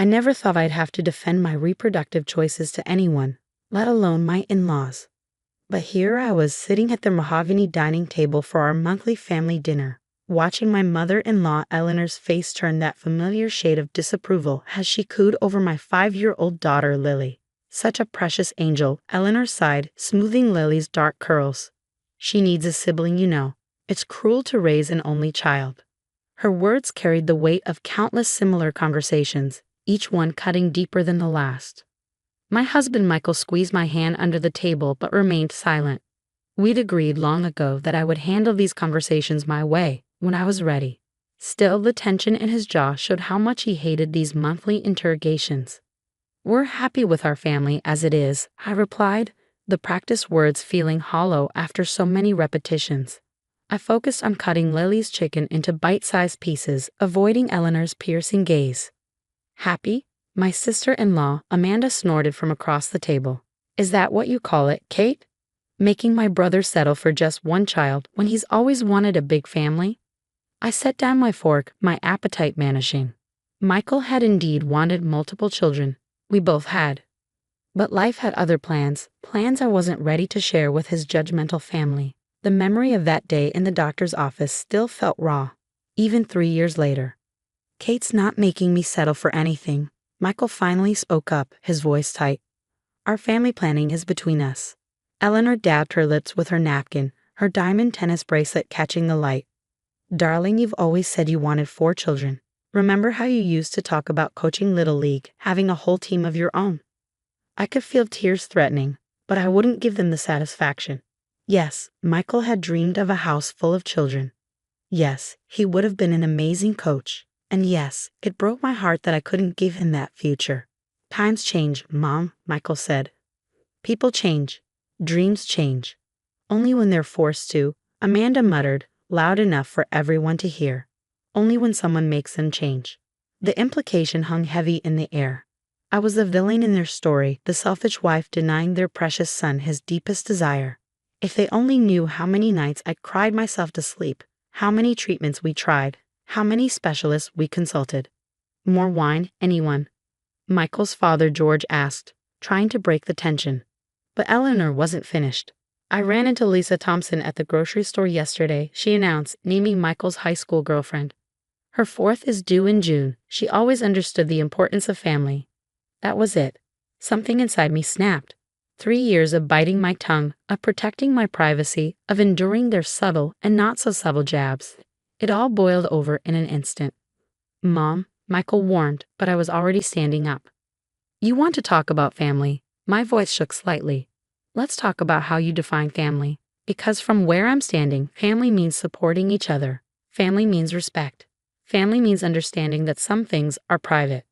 I never thought I'd have to defend my reproductive choices to anyone, let alone my in-laws. But here I was sitting at the mahogany dining table for our monthly family dinner, watching my mother-in-law Eleanor's face turn that familiar shade of disapproval as she cooed over my 5-year-old daughter Lily. Such a precious angel, Eleanor sighed, smoothing Lily's dark curls. She needs a sibling, you know. It's cruel to raise an only child. Her words carried the weight of countless similar conversations, each one cutting deeper than the last. My husband Michael squeezed my hand under the table but remained silent. We'd agreed long ago that I would handle these conversations my way, when I was ready. Still, the tension in his jaw showed how much he hated these monthly interrogations. "We're happy with our family as it is," I replied, the practiced words feeling hollow after so many repetitions. I focused on cutting Lily's chicken into bite-sized pieces, avoiding Eleanor's piercing gaze. "Happy?" My sister-in-law, Amanda, snorted from across the table. "Is that what you call it, Kate? Making my brother settle for just one child when he's always wanted a big family?" I set down my fork, my appetite vanishing. Michael had indeed wanted multiple children. We both had. But life had other plans I wasn't ready to share with his judgmental family. The memory of that day in the doctor's office still felt raw, even 3 years later. "Kate's not making me settle for anything." Michael finally spoke up, his voice tight. "Our family planning is between us." Eleanor dabbed her lips with her napkin, her diamond tennis bracelet catching the light. "Darling, you've always said you wanted 4 children. Remember how you used to talk about coaching Little League, having a whole team of your own?" I could feel tears threatening, but I wouldn't give them the satisfaction. Yes, Michael had dreamed of a house full of children. Yes, he would have been an amazing coach. And yes, it broke my heart that I couldn't give him that future. "Times change, Mom," Michael said. "People change. Dreams change. Only when they're forced to," Amanda muttered, loud enough for everyone to hear. "Only when someone makes them change." The implication hung heavy in the air. I was the villain in their story, the selfish wife denying their precious son his deepest desire. If they only knew how many nights I cried myself to sleep, how many treatments we tried, how many specialists we consulted. "More wine, anyone?" Michael's father George asked, trying to break the tension. But Eleanor wasn't finished. "I ran into Lisa Thompson at the grocery store yesterday," she announced, naming Michael's high school girlfriend. "Her 4th is due in June. She always understood the importance of family." That was it. Something inside me snapped. 3 years of biting my tongue, of protecting my privacy, of enduring their subtle and not so subtle jabs. It all boiled over in an instant. "Mom," Michael warned, but I was already standing up. "You want to talk about family?" My voice shook slightly. "Let's talk about how you define family. Because from where I'm standing, family means supporting each other. Family means respect. Family means understanding that some things are private."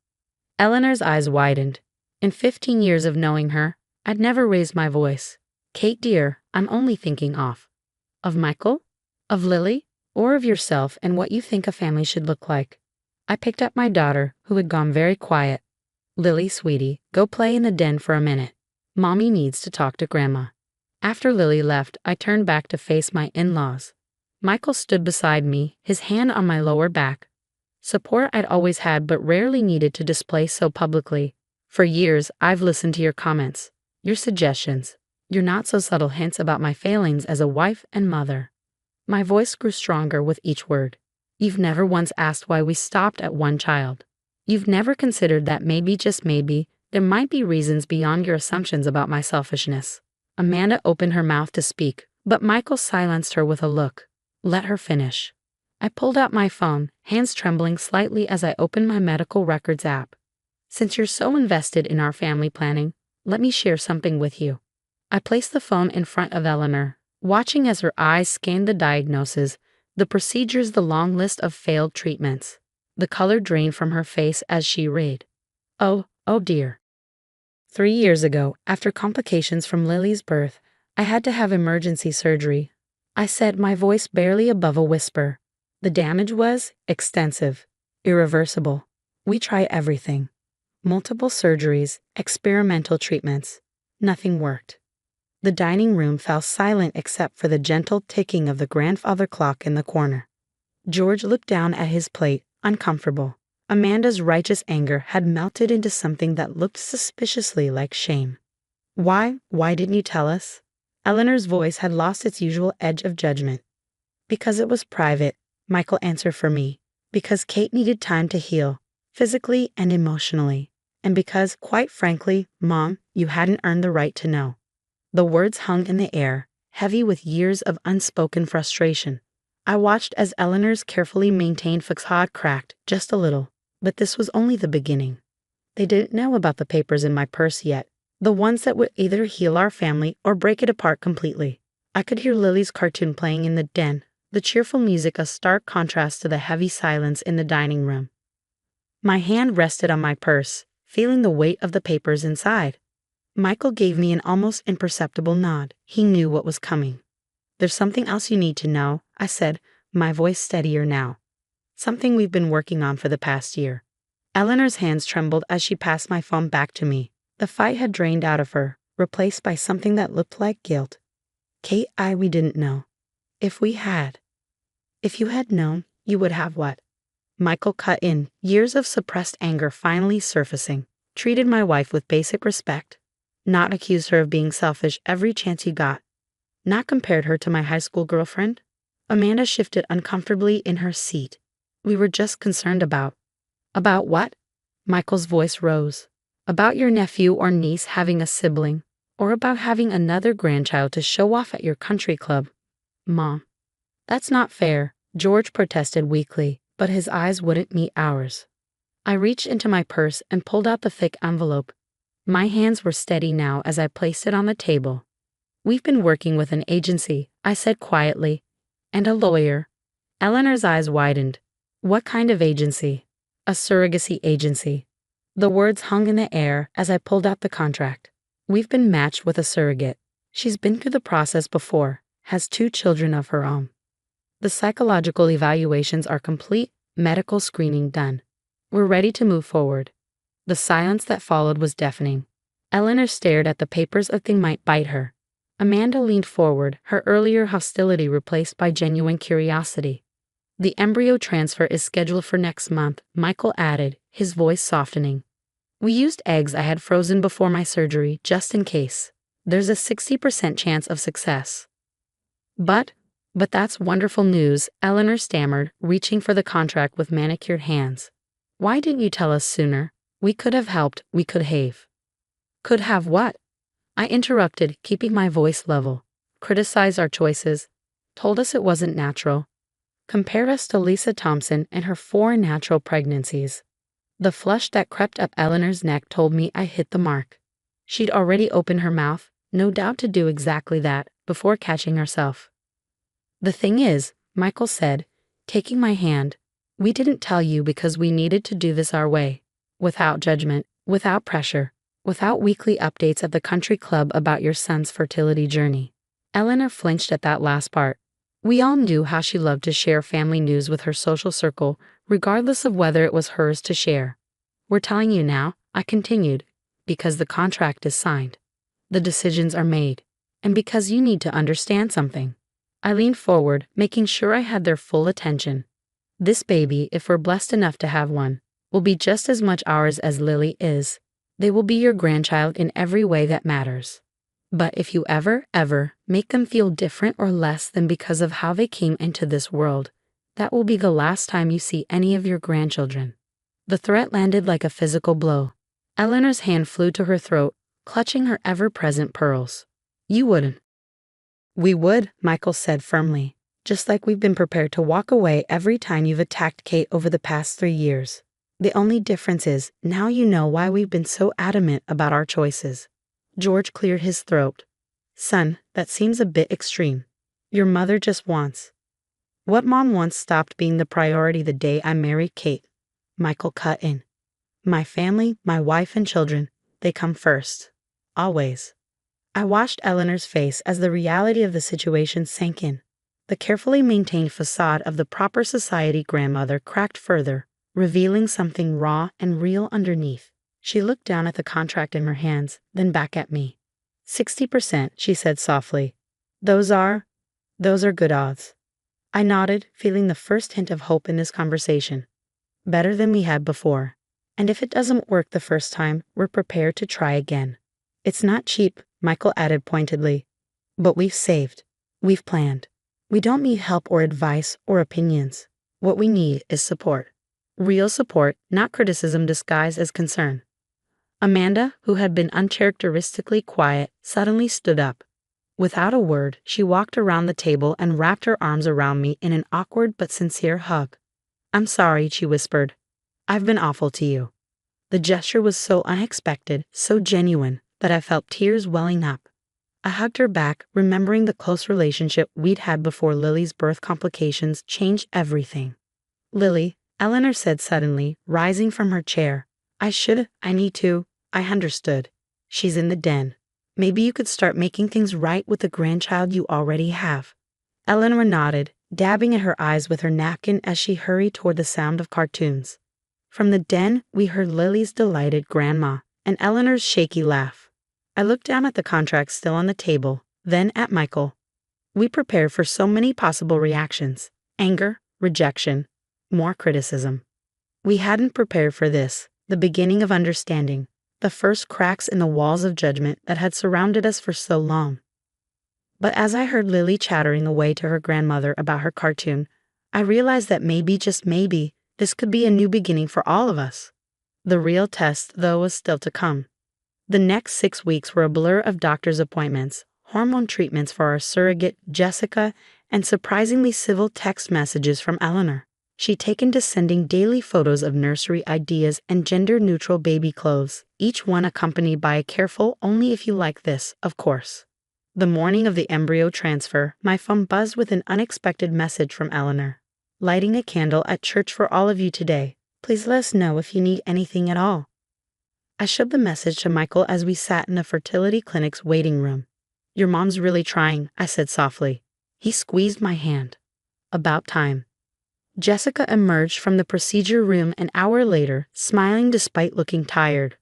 Eleanor's eyes widened. In 15 years of knowing her, I'd never raised my voice. "Kate dear, I'm only thinking of Michael? Of Lily? Or of yourself and what you think a family should look like." I picked up my daughter, who had gone very quiet. "Lily, sweetie, go play in the den for a minute. Mommy needs to talk to Grandma." After Lily left, I turned back to face my in-laws. Michael stood beside me, his hand on my lower back. Support I'd always had but rarely needed to display so publicly. "For years, I've listened to your comments, your suggestions, your not-so-subtle hints about my failings as a wife and mother." My voice grew stronger with each word. "You've never once asked why we stopped at 1 child. You've never considered that maybe, just maybe, there might be reasons beyond your assumptions about my selfishness." Amanda opened her mouth to speak, but Michael silenced her with a look. "Let her finish." I pulled out my phone, hands trembling slightly as I opened my medical records app. "Since you're so invested in our family planning, let me share something with you." I placed the phone in front of Eleanor, watching as her eyes scanned the diagnosis, the procedures, the long list of failed treatments. The color drained from her face as she read. Oh dear. 3 years ago, after complications from Lily's birth, I had to have emergency surgery. I said, my voice barely above a whisper. The damage was extensive, irreversible. We tried everything. Multiple surgeries, experimental treatments. Nothing worked. The dining room fell silent except for the gentle ticking of the grandfather clock in the corner. George looked down at his plate, uncomfortable. Amanda's righteous anger had melted into something that looked suspiciously like shame. Why didn't you tell us? Eleanor's voice had lost its usual edge of judgment. Because it was private, Michael answered for me. Because Kate needed time to heal, physically and emotionally. And because, quite frankly, Mom, you hadn't earned the right to know. The words hung in the air, heavy with years of unspoken frustration. I watched as Eleanor's carefully maintained facade cracked just a little, but this was only the beginning. They didn't know about the papers in my purse yet, the ones that would either heal our family or break it apart completely. I could hear Lily's cartoon playing in the den, the cheerful music a stark contrast to the heavy silence in the dining room. My hand rested on my purse, feeling the weight of the papers inside. Michael gave me an almost imperceptible nod. He knew what was coming. There's something else you need to know, I said, my voice steadier now. Something we've been working on for the past year. Eleanor's hands trembled as she passed my phone back to me. The fight had drained out of her, replaced by something that looked like guilt. Kate, we didn't know. If we had. If you had known, you would have what? Michael cut in, years of suppressed anger finally surfacing. Treated my wife with basic respect. Not accused her of being selfish every chance he got. Not compared her to my high school girlfriend. Amanda shifted uncomfortably in her seat. We were just concerned about. About what? Michael's voice rose. About your nephew or niece having a sibling, or about having another grandchild to show off at your country club. Mom. That's not fair, George protested weakly, but his eyes wouldn't meet ours. I reached into my purse and pulled out the thick envelope. My hands were steady now as I placed it on the table. We've been working with an agency, I said quietly. And a lawyer. Eleanor's eyes widened. What kind of agency? A surrogacy agency. The words hung in the air as I pulled out the contract. We've been matched with a surrogate. She's been through the process before, has 2 children of her own. The psychological evaluations are complete, medical screening done. We're ready to move forward. The silence that followed was deafening. Eleanor stared at the papers a thing might bite her. Amanda leaned forward, her earlier hostility replaced by genuine curiosity. The embryo transfer is scheduled for next month, Michael added, his voice softening. We used eggs I had frozen before my surgery, just in case. There's a 60% chance of success. But that's wonderful news, Eleanor stammered, reaching for the contract with manicured hands. Why didn't you tell us sooner? We could have helped, we could have. Could have what? I interrupted, keeping my voice level. Criticized our choices. Told us it wasn't natural. Compared us to Lisa Thompson and her 4 natural pregnancies. The flush that crept up Eleanor's neck told me I hit the mark. She'd already opened her mouth, no doubt to do exactly that, before catching herself. The thing is, Michael said, taking my hand, we didn't tell you because we needed to do this our way. Without judgment, without pressure. Without weekly updates at the country club about your son's fertility journey. Eleanor flinched at that last part. We all knew how she loved to share family news with her social circle, regardless of whether it was hers to share. We're telling you now, I continued, because the contract is signed. The decisions are made. And because you need to understand something. I leaned forward, making sure I had their full attention. This baby, if we're blessed enough to have one, will be just as much ours as Lily is. They will be your grandchild in every way that matters. But if you ever make them feel different or less than because of how they came into this world, that will be the last time you see any of your grandchildren. The threat landed like a physical blow. Eleanor's hand flew to her throat, clutching her ever-present pearls. You wouldn't. We would, Michael said firmly, just like we've been prepared to walk away every time you've attacked Kate over the past 3 years. The only difference is, now you know why we've been so adamant about our choices. George cleared his throat. Son, that seems a bit extreme. Your mother just wants. What Mom wants stopped being the priority the day I married Kate. Michael cut in. My family, my wife and children, they come first. Always. I watched Eleanor's face as the reality of the situation sank in. The carefully maintained facade of the proper society grandmother cracked further, revealing something raw and real underneath. She looked down at the contract in her hands, then back at me. 60%, she said softly. Those are good odds. I nodded, feeling the first hint of hope in this conversation. better than we had before. And if it doesn't work the first time, we're prepared to try again. It's not cheap, Michael added pointedly. But we've saved. We've planned. We don't need help or advice or opinions. What we need is support. Real support, not criticism disguised as concern. Amanda, who had been uncharacteristically quiet, suddenly stood up. Without a word, she walked around the table and wrapped her arms around me in an awkward but sincere hug. "I'm sorry," she whispered. "I've been awful to you." The gesture was so unexpected, so genuine, that I felt tears welling up. I hugged her back, remembering the close relationship we'd had before Lily's birth complications changed everything. "Lily," Eleanor said suddenly, rising from her chair. I need to. I understood. She's in the den. Maybe you could start making things right with the grandchild you already have." Eleanor nodded, dabbing at her eyes with her napkin as she hurried toward the sound of cartoons. From the den, we heard Lily's delighted grandma and Eleanor's shaky laugh. I looked down at the contract still on the table, then at Michael. We prepared for so many possible reactions: anger, rejection, more criticism. We hadn't prepared for this, the beginning of understanding, the first cracks in the walls of judgment that had surrounded us for so long. But as I heard Lily chattering away to her grandmother about her cartoon, I realized that maybe, just maybe, this could be a new beginning for all of us. The real test, though, was still to come. The next 6 weeks were a blur of doctor's appointments, hormone treatments for our surrogate, Jessica, and surprisingly civil text messages from Eleanor. She'd taken to sending daily photos of nursery ideas and gender-neutral baby clothes, each one accompanied by a careful "only if you like this," of course. The morning of the embryo transfer, my phone buzzed with an unexpected message from Eleanor. "Lighting a candle at church for all of you today. Please let us know if you need anything at all." I showed the message to Michael as we sat in the fertility clinic's waiting room. "Your mom's really trying," I said softly. He squeezed my hand. About time. Jessica emerged from the procedure room an hour later, smiling despite looking tired.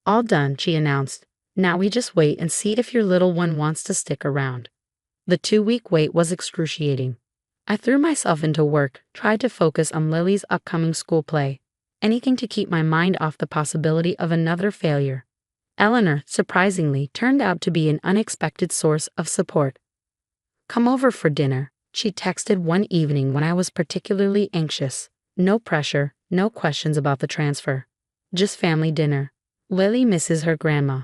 "All done," she announced. "Now we just wait and see if your little one wants to stick around." The 2-week wait was excruciating. I threw myself into work, tried to focus on Lily's upcoming school play, anything to keep my mind off the possibility of another failure. Eleanor, surprisingly, turned out to be an unexpected source of support. "Come over for dinner," she texted one evening when I was particularly anxious. No pressure, no questions about the transfer. Just family dinner. Lily misses her grandma.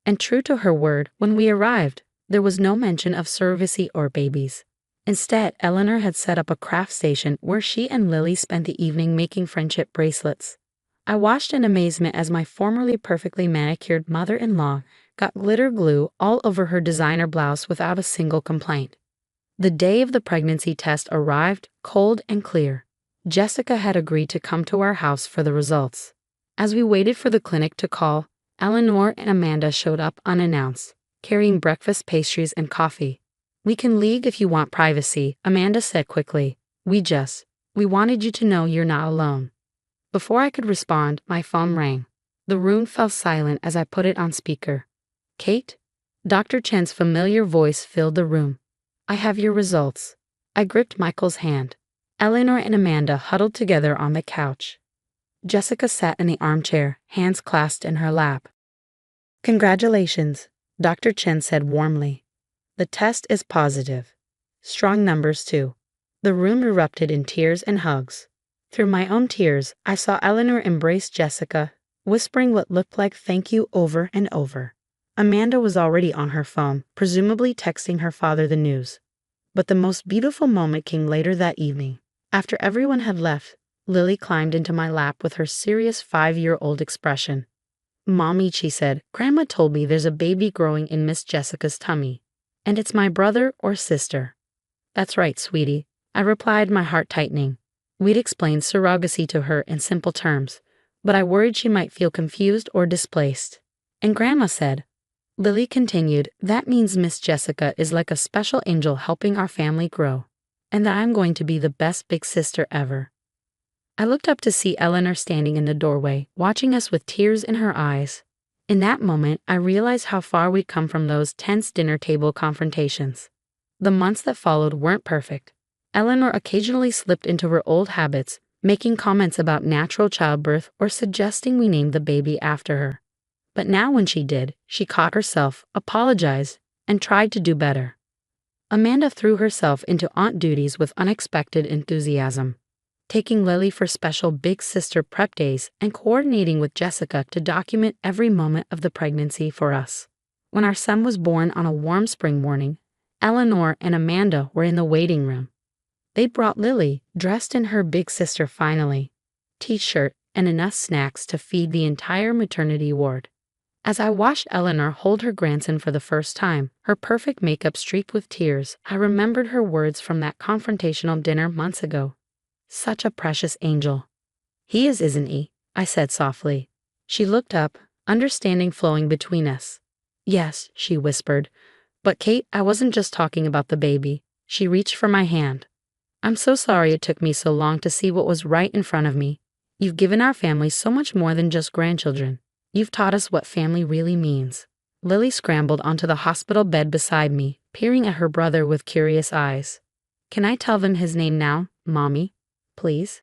And true to her word, when we arrived, there was no mention of surrogacy or babies. Instead, Eleanor had set up a craft station where she and Lily spent the evening making friendship bracelets. I watched in amazement as my formerly perfectly manicured mother-in-law got glitter glue all over her designer blouse without a single complaint. The day of the pregnancy test arrived, cold and clear. Jessica had agreed to come to our house for the results. As we waited for the clinic to call, Eleanor and Amanda showed up unannounced, carrying breakfast pastries and coffee. "We can leave if you want privacy," Amanda said quickly. We wanted you to know you're not alone." Before I could respond, my phone rang. The room fell silent as I put it on speaker. "Kate?" Dr. Chen's familiar voice filled the room. "I have your results." I gripped Michael's hand. Eleanor and Amanda huddled together on the couch. Jessica sat in the armchair, hands clasped in her lap. "Congratulations," Dr. Chen said warmly. "The test is positive. Strong numbers, too." The room erupted in tears and hugs. Through my own tears, I saw Eleanor embrace Jessica, whispering what looked like thank you over and over. Amanda was already on her phone, presumably texting her father the news. But the most beautiful moment came later that evening. After everyone had left, Lily climbed into my lap with her serious 5-year-old expression. "Mommy," she said, "Grandma told me there's a baby growing in Miss Jessica's tummy. And it's my brother or sister." "That's right, sweetie," I replied, my heart tightening. We'd explained surrogacy to her in simple terms, but I worried she might feel confused or displaced. "And Grandma said," Lily continued, "that means Miss Jessica is like a special angel helping our family grow, and that I'm going to be the best big sister ever." I looked up to see Eleanor standing in the doorway, watching us with tears in her eyes. In that moment, I realized how far we'd come from those tense dinner table confrontations. The months that followed weren't perfect. Eleanor occasionally slipped into her old habits, making comments about natural childbirth or suggesting we name the baby after her. But now when she did, she caught herself, apologized, and tried to do better. Amanda threw herself into aunt duties with unexpected enthusiasm, taking Lily for special big sister prep days and coordinating with Jessica to document every moment of the pregnancy for us. When our son was born on a warm spring morning, Eleanor and Amanda were in the waiting room. They brought Lily, dressed in her big sister finally, t-shirt, and enough snacks to feed the entire maternity ward. As I watched Eleanor hold her grandson for the first time, her perfect makeup streaked with tears, I remembered her words from that confrontational dinner months ago. Such a precious angel. He is, isn't he? I said softly. She looked up, understanding flowing between us. Yes, she whispered. But Kate, I wasn't just talking about the baby. She reached for my hand. I'm so sorry it took me so long to see what was right in front of me. You've given our family so much more than just grandchildren. You've taught us what family really means. Lily scrambled onto the hospital bed beside me, peering at her brother with curious eyes. Can I tell them his name now, Mommy? Please?